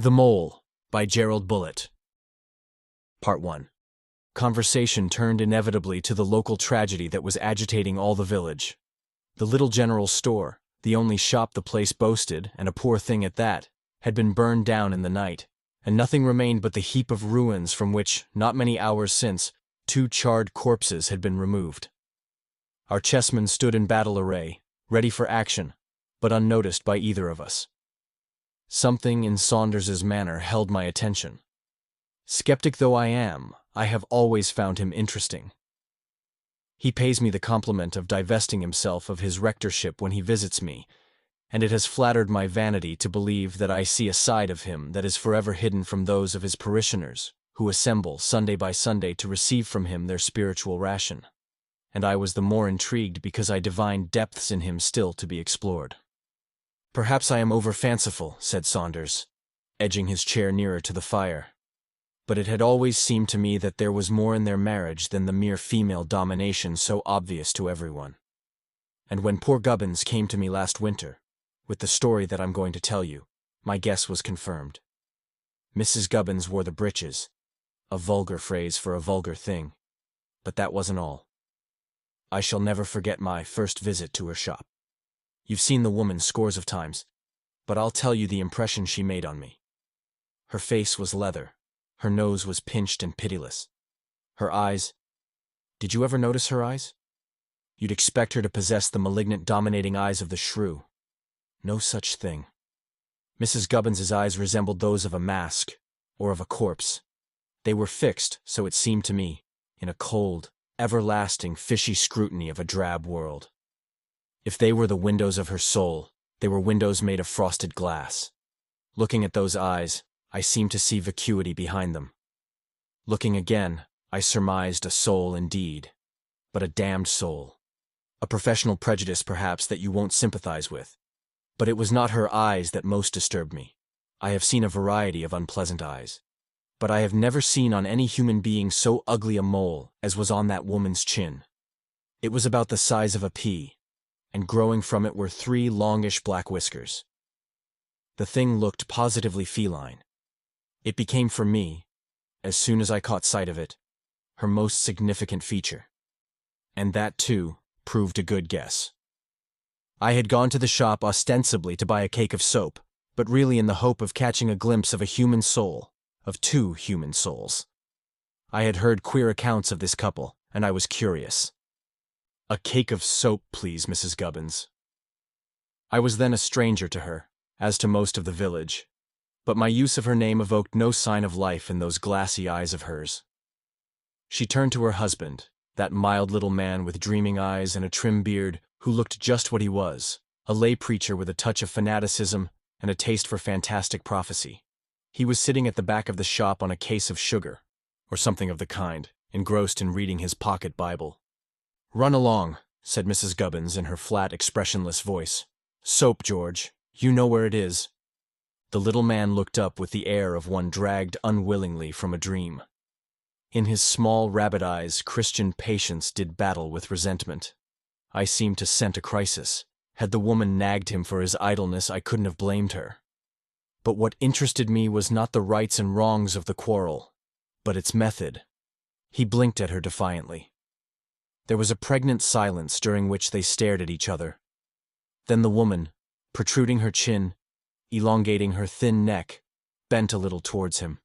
The Mole by Gerald Bullett. Part 1. Conversation turned inevitably to the local tragedy that was agitating all the village. The little general store, the only shop the place boasted, and a poor thing at that, had been burned down in the night, and nothing remained but the heap of ruins from which, not many hours since, 2 charred corpses had been removed. Our chessmen stood in battle array, ready for action, but unnoticed by either of us. Something in Saunders's manner held my attention. Skeptic though I am, I have always found him interesting. He pays me the compliment of divesting himself of his rectorship when he visits me, and it has flattered my vanity to believe that I see a side of him that is forever hidden from those of his parishioners, who assemble Sunday by Sunday to receive from him their spiritual ration. And I was the more intrigued because I divined depths in him still to be explored. "Perhaps I am over-fanciful," said Saunders, edging his chair nearer to the fire. "But it had always seemed to me that there was more in their marriage than the mere female domination so obvious to everyone. And when poor Gubbins came to me last winter, with the story that I'm going to tell you, my guess was confirmed. Mrs. Gubbins wore the breeches, a vulgar phrase for a vulgar thing, but that wasn't all. I shall never forget my first visit to her shop. You've seen the woman scores of times, but I'll tell you the impression she made on me. Her face was leather, her nose was pinched and pitiless. Her eyes— did you ever notice her eyes? You'd expect her to possess the malignant dominating eyes of the shrew. No such thing. Mrs. Gubbins's eyes resembled those of a mask, or of a corpse. They were fixed, so it seemed to me, in a cold, everlasting, fishy scrutiny of a drab world. If they were the windows of her soul, they were windows made of frosted glass. Looking at those eyes, I seemed to see vacuity behind them. Looking again, I surmised a soul indeed, but a damned soul. A professional prejudice, perhaps, that you won't sympathize with. But it was not her eyes that most disturbed me. I have seen a variety of unpleasant eyes, but I have never seen on any human being so ugly a mole as was on that woman's chin. It was about the size of a pea, and growing from it were 3 longish black whiskers. The thing looked positively feline. It became for me, as soon as I caught sight of it, her most significant feature. And that, too, proved a good guess. I had gone to the shop ostensibly to buy a cake of soap, but really in the hope of catching a glimpse of a human soul, of 2 human souls. I had heard queer accounts of this couple, and I was curious. "A cake of soap, please, Mrs. Gubbins." I was then a stranger to her, as to most of the village, but my use of her name evoked no sign of life in those glassy eyes of hers. She turned to her husband, that mild little man with dreaming eyes and a trim beard, who looked just what he was, a lay preacher with a touch of fanaticism and a taste for fantastic prophecy. He was sitting at the back of the shop on a case of sugar, or something of the kind, engrossed in reading his pocket Bible. "Run along," said Mrs. Gubbins in her flat, expressionless voice. "Soap, George. You know where it is." The little man looked up with the air of one dragged unwillingly from a dream. In his small rabbit eyes, Christian patience did battle with resentment. I seemed to scent a crisis. Had the woman nagged him for his idleness, I couldn't have blamed her. But what interested me was not the rights and wrongs of the quarrel, but its method. He blinked at her defiantly. There was a pregnant silence during which they stared at each other. Then the woman, protruding her chin, elongating her thin neck, bent a little towards him.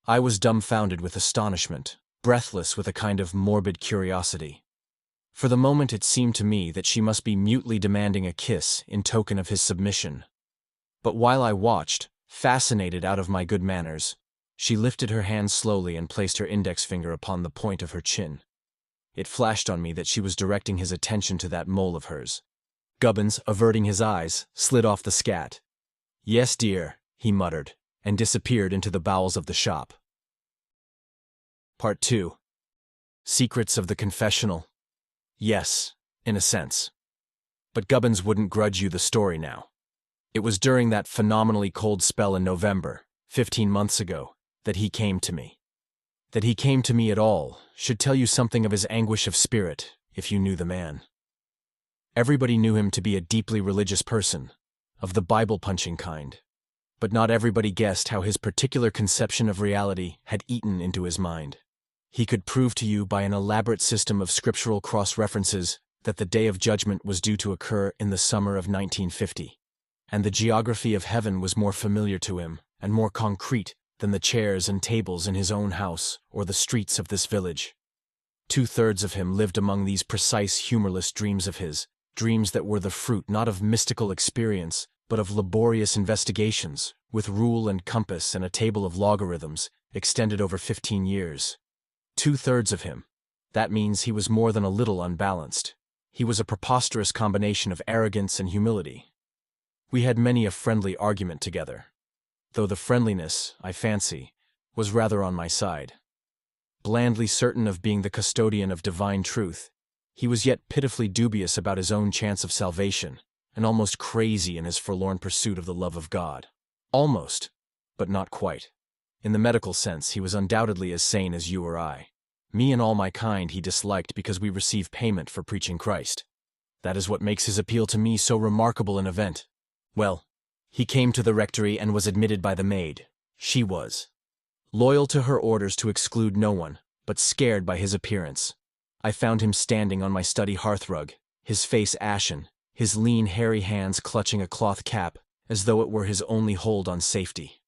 I was dumbfounded with astonishment, breathless with a kind of morbid curiosity. For the moment it seemed to me that she must be mutely demanding a kiss in token of his submission. But while I watched, fascinated out of my good manners, she lifted her hand slowly and placed her index finger upon the point of her chin. It flashed on me that she was directing his attention to that mole of hers. Gubbins, averting his eyes, slid off the scat. "Yes, dear," he muttered, and disappeared into the bowels of the shop. Part 2. Secrets of the confessional. Yes, in a sense. But Gubbins wouldn't grudge you the story now. It was during that phenomenally cold spell in November, 15 months ago, that he came to me. That he came to me at all should tell you something of his anguish of spirit, if you knew the man. Everybody knew him to be a deeply religious person, of the Bible-punching kind. But not everybody guessed how his particular conception of reality had eaten into his mind. He could prove to you by an elaborate system of scriptural cross-references that the Day of Judgment was due to occur in the summer of 1950, and the geography of heaven was more familiar to him and more concrete than the chairs and tables in his own house or the streets of this village. 2/3 of him lived among these precise, humorless dreams of his, dreams that were the fruit not of mystical experience, but of laborious investigations, with rule and compass and a table of logarithms, extended over 15 years. 2/3 of him. That means he was more than a little unbalanced. He was a preposterous combination of arrogance and humility. We had many a friendly argument together, though the friendliness, I fancy, was rather on my side. Blandly certain of being the custodian of divine truth, he was yet pitifully dubious about his own chance of salvation, and almost crazy in his forlorn pursuit of the love of God. Almost, but not quite. In the medical sense, he was undoubtedly as sane as you or I. Me and all my kind he disliked because we receive payment for preaching Christ. That is what makes his appeal to me so remarkable an event. Well, he came to the rectory and was admitted by the maid. She was loyal to her orders to exclude no one, but scared by his appearance. I found him standing on my study hearthrug, his face ashen, his lean, hairy hands clutching a cloth cap, as though it were his only hold on safety.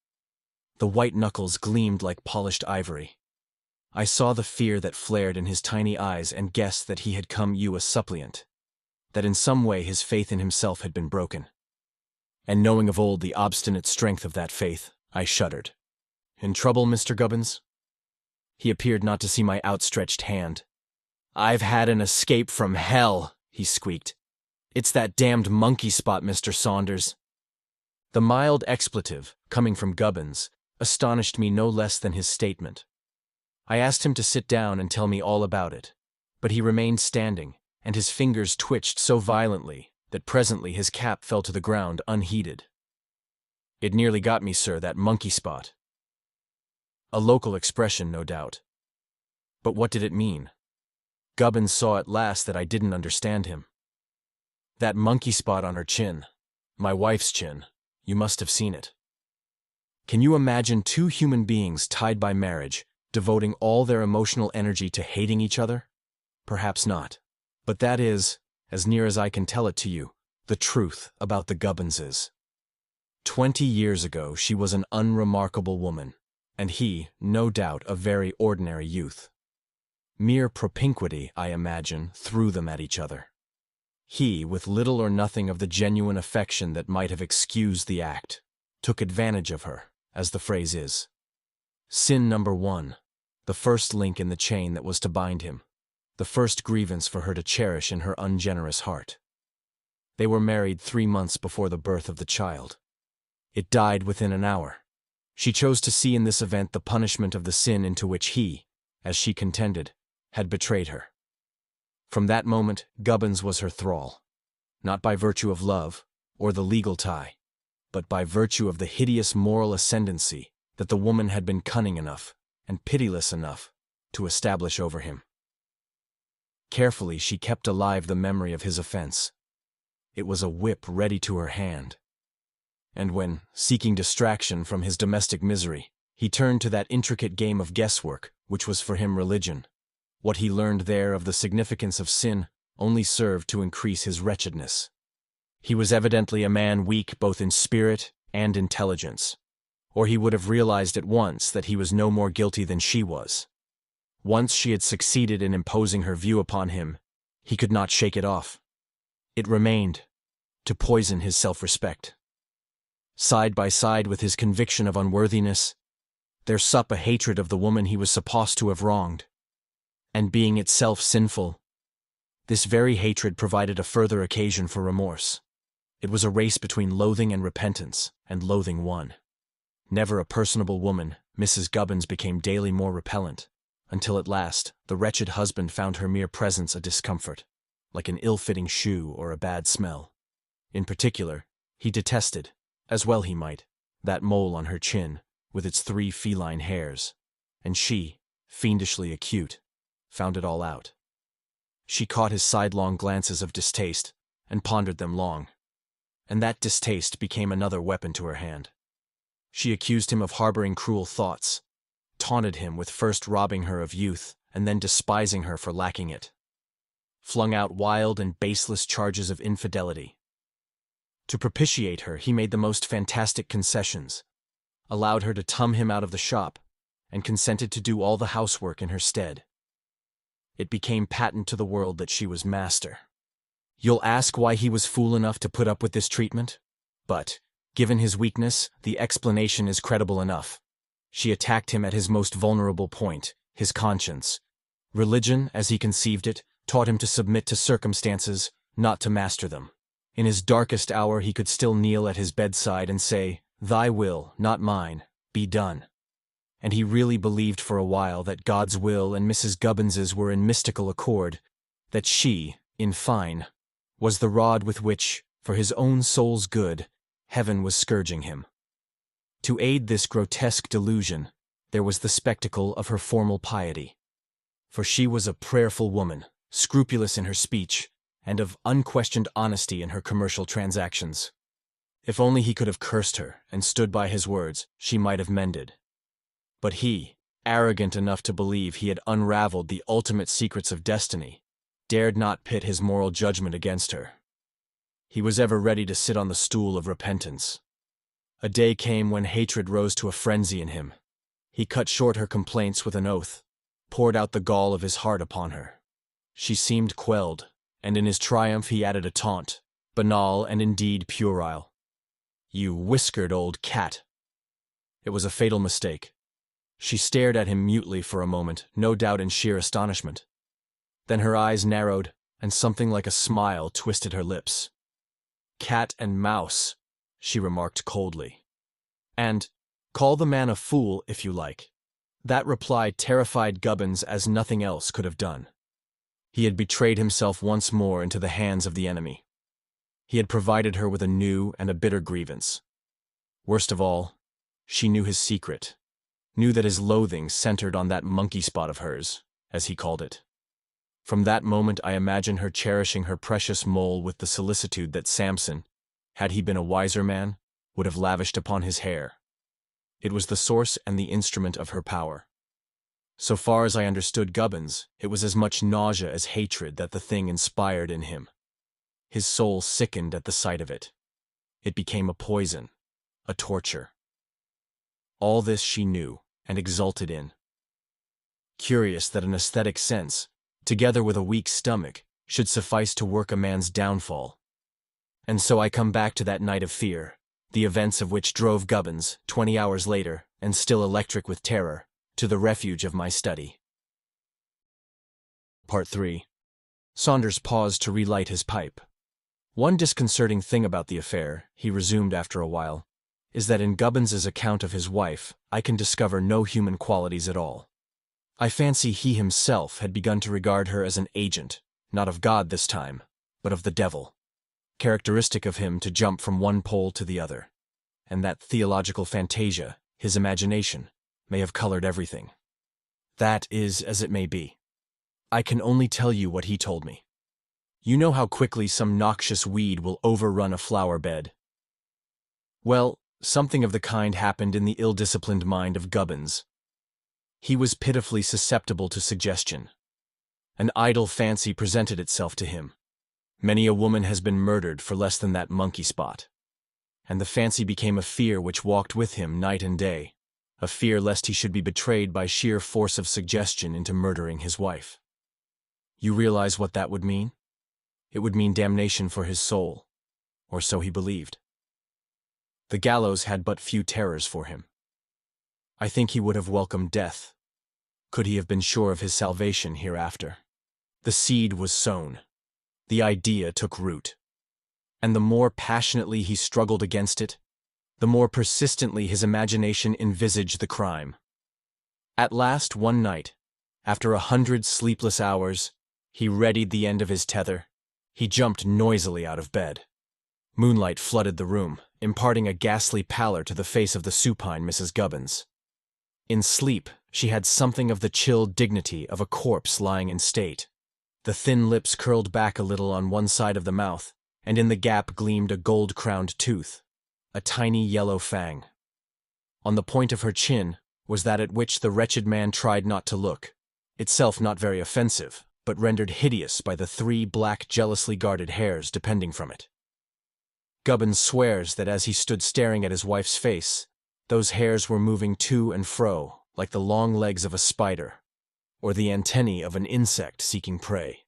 The white knuckles gleamed like polished ivory. I saw the fear that flared in his tiny eyes and guessed that he had come you a suppliant, that in some way his faith in himself had been broken. And knowing of old the obstinate strength of that faith, I shuddered. "In trouble, Mr. Gubbins?" He appeared not to see my outstretched hand. "I've had an escape from hell," he squeaked. "It's that damned monkey spot, Mr. Saunders." The mild expletive, coming from Gubbins, astonished me no less than his statement. I asked him to sit down and tell me all about it, but he remained standing, and his fingers twitched so violently that presently his cap fell to the ground unheeded. "It nearly got me, sir, that monkey spot." A local expression, no doubt. But what did it mean? Gubbins saw at last that I didn't understand him. "That monkey spot on her chin. My wife's chin. You must have seen it. Can you imagine two human beings tied by marriage, devoting all their emotional energy to hating each other? Perhaps not. But that is, as near as I can tell it to you, the truth about the Gubbinses. 20 years ago she was an unremarkable woman, and he, no doubt, a very ordinary youth. Mere propinquity, I imagine, threw them at each other. He, with little or nothing of the genuine affection that might have excused the act, took advantage of her, as the phrase is. Sin number 1, the first link in the chain that was to bind him, the first grievance for her to cherish in her ungenerous heart. They were married 3 months before the birth of the child. It died within an hour. She chose to see in this event the punishment of the sin into which he, as she contended, had betrayed her. From that moment, Gubbins was her thrall, not by virtue of love or the legal tie, but by virtue of the hideous moral ascendancy that the woman had been cunning enough and pitiless enough to establish over him. Carefully she kept alive the memory of his offense. It was a whip ready to her hand. And when, seeking distraction from his domestic misery, he turned to that intricate game of guesswork which was for him religion, what he learned there of the significance of sin only served to increase his wretchedness. He was evidently a man weak both in spirit and intelligence, or he would have realized at once that he was no more guilty than she was. Once she had succeeded in imposing her view upon him, he could not shake it off. It remained, to poison his self-respect. Side by side with his conviction of unworthiness, there sup a hatred of the woman he was supposed to have wronged. And being itself sinful, this very hatred provided a further occasion for remorse. It was a race between loathing and repentance, and loathing won. Never a personable woman, Mrs. Gubbins became daily more repellent, until at last the wretched husband found her mere presence a discomfort, like an ill-fitting shoe or a bad smell. In particular, he detested, as well he might, that mole on her chin, with its 3 feline hairs, and she, fiendishly acute, found it all out. She caught his sidelong glances of distaste, and pondered them long, and that distaste became another weapon to her hand. She accused him of harboring cruel thoughts, taunted him with first robbing her of youth and then despising her for lacking it, flung out wild and baseless charges of infidelity. To propitiate her, he made the most fantastic concessions, allowed her to tum him out of the shop, and consented to do all the housework in her stead. It became patent to the world that she was master. You'll ask why he was fool enough to put up with this treatment? But, given his weakness, the explanation is credible enough. She attacked him at his most vulnerable point, his conscience. Religion, as he conceived it, taught him to submit to circumstances, not to master them. In his darkest hour he could still kneel at his bedside and say, "Thy will, not mine, be done." And he really believed for a while that God's will and Mrs. Gubbins's were in mystical accord, that she, in fine, was the rod with which, for his own soul's good, heaven was scourging him. To aid this grotesque delusion, there was the spectacle of her formal piety. For she was a prayerful woman, scrupulous in her speech, and of unquestioned honesty in her commercial transactions. If only he could have cursed her and stood by his words, she might have mended. But he, arrogant enough to believe he had unraveled the ultimate secrets of destiny, dared not pit his moral judgment against her. He was ever ready to sit on the stool of repentance. A day came when hatred rose to a frenzy in him. He cut short her complaints with an oath, poured out the gall of his heart upon her. She seemed quelled, and in his triumph he added a taunt, banal and indeed puerile. "You whiskered old cat." It was a fatal mistake. She stared at him mutely for a moment, no doubt in sheer astonishment. Then her eyes narrowed, and something like a smile twisted her lips. "Cat and mouse," she remarked coldly. "And, call the man a fool if you like." That reply terrified Gubbins as nothing else could have done. He had betrayed himself once more into the hands of the enemy. He had provided her with a new and a bitter grievance. Worst of all, she knew his secret, knew that his loathing centered on that monkey spot of hers, as he called it. From that moment I imagine her cherishing her precious mole with the solicitude that Samson, had he been a wiser man, would have lavished upon his hair. It was the source and the instrument of her power. So far as I understood Gubbins, it was as much nausea as hatred that the thing inspired in him. His soul sickened at the sight of it. It became a poison, a torture. All this she knew, and exulted in. Curious that an aesthetic sense, together with a weak stomach, should suffice to work a man's downfall. And so I come back to that night of fear, the events of which drove Gubbins, 20 hours later, and still electric with terror, to the refuge of my study. Part 3. Saunders paused to relight his pipe. "One disconcerting thing about the affair," he resumed after a while, "is that in Gubbins's account of his wife I can discover no human qualities at all. I fancy he himself had begun to regard her as an agent, not of God this time, but of the devil. Characteristic of him to jump from one pole to the other, and that theological fantasia, his imagination, may have colored everything. That is as it may be. I can only tell you what he told me. You know how quickly some noxious weed will overrun a flower bed. Well, something of the kind happened in the ill-disciplined mind of Gubbins. He was pitifully susceptible to suggestion. An idle fancy presented itself to him. Many a woman has been murdered for less than that monkey spot. And the fancy became a fear which walked with him night and day, a fear lest he should be betrayed by sheer force of suggestion into murdering his wife. You realize what that would mean? It would mean damnation for his soul, or so he believed. The gallows had but few terrors for him. I think he would have welcomed death, could he have been sure of his salvation hereafter. The seed was sown. The idea took root. And the more passionately he struggled against it, the more persistently his imagination envisaged the crime. At last, one night, after 100 sleepless hours, he readied the end of his tether. He jumped noisily out of bed. Moonlight flooded the room, imparting a ghastly pallor to the face of the supine Mrs. Gubbins. In sleep, she had something of the chill dignity of a corpse lying in state. The thin lips curled back a little on one side of the mouth, and in the gap gleamed a gold-crowned tooth, a tiny yellow fang. On the point of her chin was that at which the wretched man tried not to look, itself not very offensive, but rendered hideous by the 3 black jealously guarded hairs depending from it. Gubbins swears that as he stood staring at his wife's face, those hairs were moving to and fro like the long legs of a spider, or the antennae of an insect seeking prey.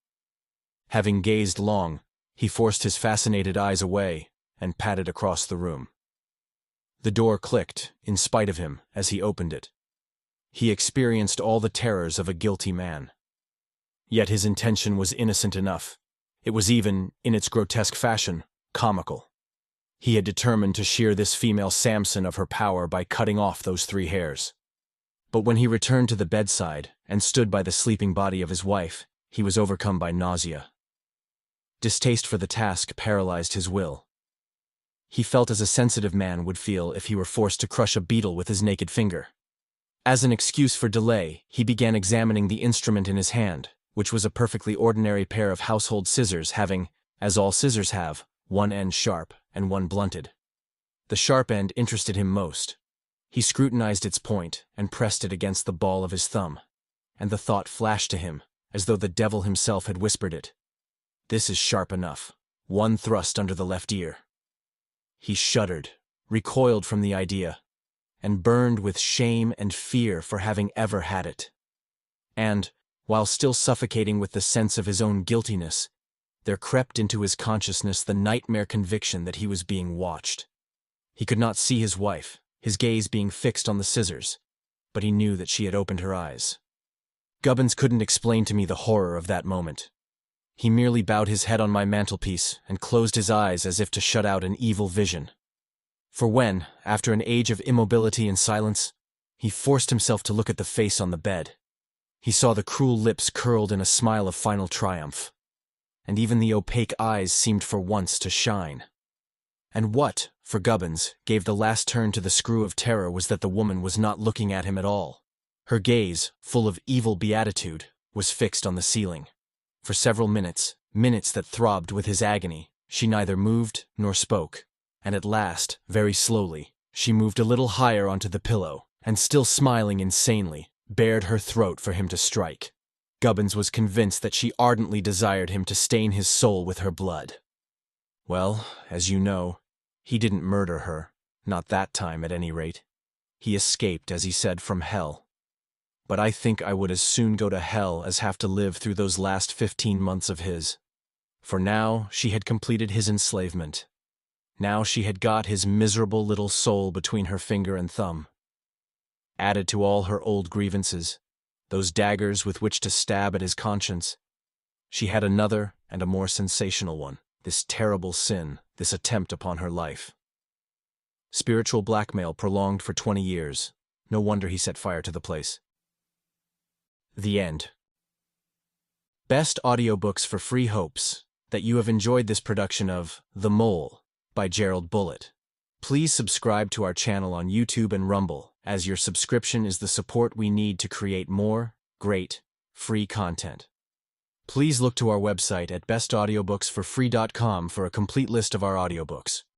Having gazed long, he forced his fascinated eyes away and padded across the room. The door clicked, in spite of him, as he opened it. He experienced all the terrors of a guilty man. Yet his intention was innocent enough. It was even, in its grotesque fashion, comical. He had determined to shear this female Samson of her power by cutting off those 3 hairs. But when he returned to the bedside and stood by the sleeping body of his wife, he was overcome by nausea. Distaste for the task paralyzed his will. He felt as a sensitive man would feel if he were forced to crush a beetle with his naked finger. As an excuse for delay, he began examining the instrument in his hand, which was a perfectly ordinary pair of household scissors having, as all scissors have, one end sharp and one blunted. The sharp end interested him most. He scrutinized its point and pressed it against the ball of his thumb, and the thought flashed to him, as though the devil himself had whispered it. This is sharp enough. 1 thrust under the left ear. He shuddered, recoiled from the idea, and burned with shame and fear for having ever had it. And, while still suffocating with the sense of his own guiltiness, there crept into his consciousness the nightmare conviction that he was being watched. He could not see his wife, his gaze being fixed on the scissors, but he knew that she had opened her eyes. Gubbins couldn't explain to me the horror of that moment. He merely bowed his head on my mantelpiece and closed his eyes as if to shut out an evil vision. For when, after an age of immobility and silence, he forced himself to look at the face on the bed, he saw the cruel lips curled in a smile of final triumph, and even the opaque eyes seemed for once to shine. And what, for Gubbins, gave the last turn to the screw of terror was that the woman was not looking at him at all. Her gaze, full of evil beatitude, was fixed on the ceiling. For several minutes, minutes that throbbed with his agony, she neither moved nor spoke, and at last, very slowly, she moved a little higher onto the pillow, and still smiling insanely, bared her throat for him to strike. Gubbins was convinced that she ardently desired him to stain his soul with her blood. Well, as you know, he didn't murder her, not that time at any rate. He escaped, as he said, from hell. But I think I would as soon go to hell as have to live through those last 15 months of his. For now she had completed his enslavement. Now she had got his miserable little soul between her finger and thumb. Added to all her old grievances, those daggers with which to stab at his conscience, she had another and a more sensational one, this terrible sin, this attempt upon her life. Spiritual blackmail prolonged for 20 years. No wonder he set fire to the place. The end. Best audiobooks for free hopes that you have enjoyed this production of The Mole by Gerald Bullett. Please subscribe to our channel on YouTube and Rumble, as your subscription is the support we need to create more, great, free content. Please look to our website at bestaudiobooksforfree.com for a complete list of our audiobooks.